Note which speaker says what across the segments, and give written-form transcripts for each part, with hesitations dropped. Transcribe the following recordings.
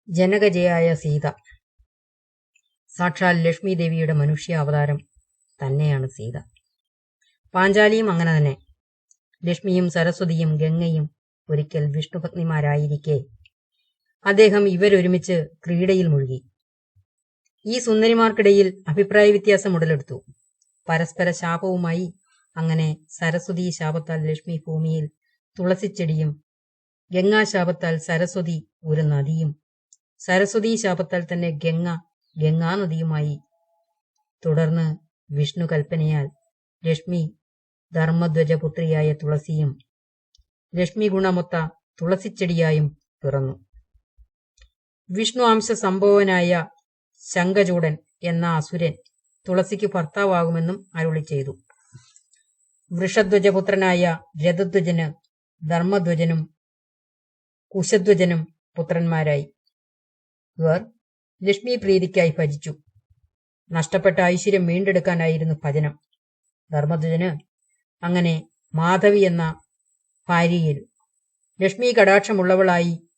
Speaker 1: ജനകജയായ സീത. സാക്ഷാൽ ലക്ഷ്മി ദേവിയുടെ മനുഷ്യാവതാരം തന്നെയാണ് സീത. പാഞ്ചാലിയും അങ്ങനെ തന്നെ. ലക്ഷ്മിയും സരസ്വതിയും ഗംഗയും ഒരിക്കൽ വിഷ്ണുപത്നിമാരായിരിക്കെ അദ്ദേഹം ഇവരൊരുമിച്ച് ക്രീഡയിൽ മുഴുകി. ഈ സുന്ദരിമാർക്കിടയിൽ അഭിപ്രായ വ്യത്യാസം ഉടലെടുത്തു. പരസ്പര ശാപവുമായി അങ്ങനെ സരസ്വതി ശാപത്താൽ ലക്ഷ്മി ഭൂമിയിൽ തുളസിച്ചെടിയും, ഗംഗാശാപത്താൽ സരസ്വതി ഒരു നദിയും, സരസ്വതി ശാപത്താൽ തന്നെ ഗംഗ ഗംഗാനദിയുമായി. തുടർന്ന് വിഷ്ണു കൽപ്പനയാൽ ലക്ഷ്മി ധർമ്മധ്വജപുത്രിയായ തുളസിയും ലക്ഷ്മി ഗുണമൊത്ത തുളസിച്ചെടിയായും പിറന്നു. വിഷ്ണു അംശ സംഭവനായ ശംഖചൂടൻ എന്ന അസുരൻ തുളസിക്ക് ഭർത്താവാകുമെന്നും അരുളി ചെയ്തു. വൃഷധ്വജപുത്രനായ രഥധ്വജന് ധർമ്മധ്വജനും കുശധ്വജനും പുത്രന്മാരായി. ഇവർ ലക്ഷ്മി പ്രീതിക്കായി ഭജിച്ചു. നഷ്ടപ്പെട്ട ഐശ്വര്യം വീണ്ടെടുക്കാനായിരുന്നു ഭജനം. ധർമ്മധ്വജന് അങ്ങനെ മാധവി എന്ന ഭാര്യയിൽ ലക്ഷ്മി കടാക്ഷമുള്ളവളായി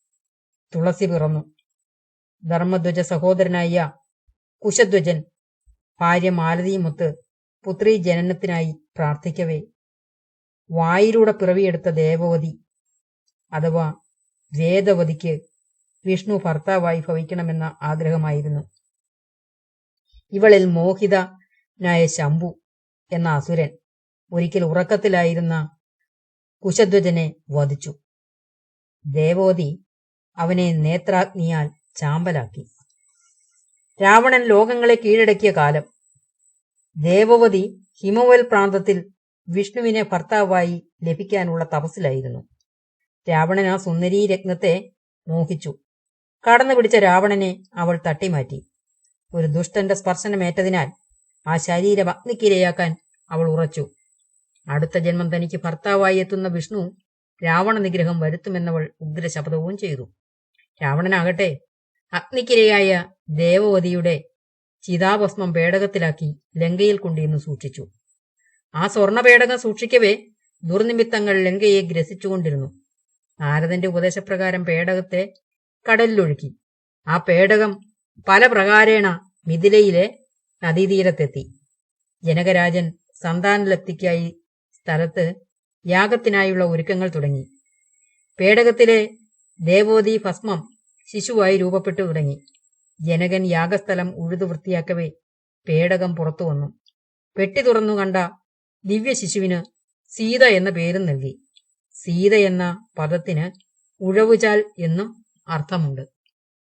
Speaker 1: തുളസി പിറന്നു. ധർമ്മധ്വജ സഹോദരനായ കുശധ്വജൻ ഭാര്യ മാലതിയുമൊത്ത് പുത്രീ ജനനത്തിനായി പ്രാർത്ഥിക്കവേ വായിലൂടെ പിറവിയെടുത്ത ദേവവതി അഥവാ വേദവതിക്ക് വിഷ്ണു ഭർത്താവായി ഭവിക്കണമെന്ന ആഗ്രഹമായിരുന്നു. ഇവളിൽ മോഹിതനായ ശംഭു എന്ന അസുരൻ ഒരിക്കൽ ഉറക്കത്തിലായിരുന്ന കുശധ്വജനെ വധിച്ചു. ദേവവതി അവനെ നേത്രാഗ്നിയാൽ ചാമ്പലാക്കി. രാവണൻ ലോകങ്ങളെ കീഴടക്കിയ കാലം. ദേവവതി ഹിമവൽ പ്രാന്തത്തിൽ വിഷ്ണുവിനെ ഭർത്താവായി ലഭിക്കാനുള്ള തപസ്സിലായിരുന്നു. രാവണൻ ആ സുന്ദരീ രത്നത്തെ മോഹിച്ചു. കടന്നു പിടിച്ച രാവണനെ അവൾ തട്ടിമാറ്റി. ഒരു ദുഷ്ടന്റെ സ്പർശനമേറ്റതിനാൽ ആ ശരീരം അഗ്നിക്കിരയാക്കാൻ അവൾ ഉറച്ചു. അടുത്ത ജന്മം തനിക്ക് ഭർത്താവായി എത്തുന്ന വിഷ്ണു രാവണ നിഗ്രഹം വരുത്തുമെന്നവൾ ഉഗ്രശപഥവും ചെയ്തു. രാവണനാകട്ടെ അഗ്നിക്കിരയായ ദേവവതിയുടെ ചിതാഭസ്മം പേടകത്തിലാക്കി ലങ്കയിൽ കൊണ്ടിരുന്നു സൂക്ഷിച്ചു. ആ സ്വർണപേടകം സൂക്ഷിക്കവേ ദുർനിമിത്തങ്ങൾ ലങ്കയെ ഗ്രസിച്ചുകൊണ്ടിരുന്നു. നാരദന്റെ ഉപദേശപ്രകാരം പേടകത്തെ കടലിലൊഴുക്കി. ആ പേടകം പല പ്രകാരേണ മിഥിലയിലെ നദീതീരത്തെത്തി. ജനകരാജൻ സന്താനലബ്ധിക്കായി സ്ഥലത്ത് യാഗത്തിനായുള്ള ഒരുക്കങ്ങൾ തുടങ്ങി. പേടകത്തിലെ ദേവോതി ഭസ്മം ശിശുവായി രൂപപ്പെട്ടു തുടങ്ങി. ജനകൻ യാഗസ്ഥലം ഉഴുതു വൃത്തിയാക്കവേ പേടകം പുറത്തു വന്നു. പെട്ടി തുറന്നു കണ്ട ദിവ്യ ശിശുവിന് സീത എന്ന പേരും നൽകി. സീത എന്ന പദത്തിന് ഉഴവുചാൽ എന്നും അർത്ഥമുണ്ട്.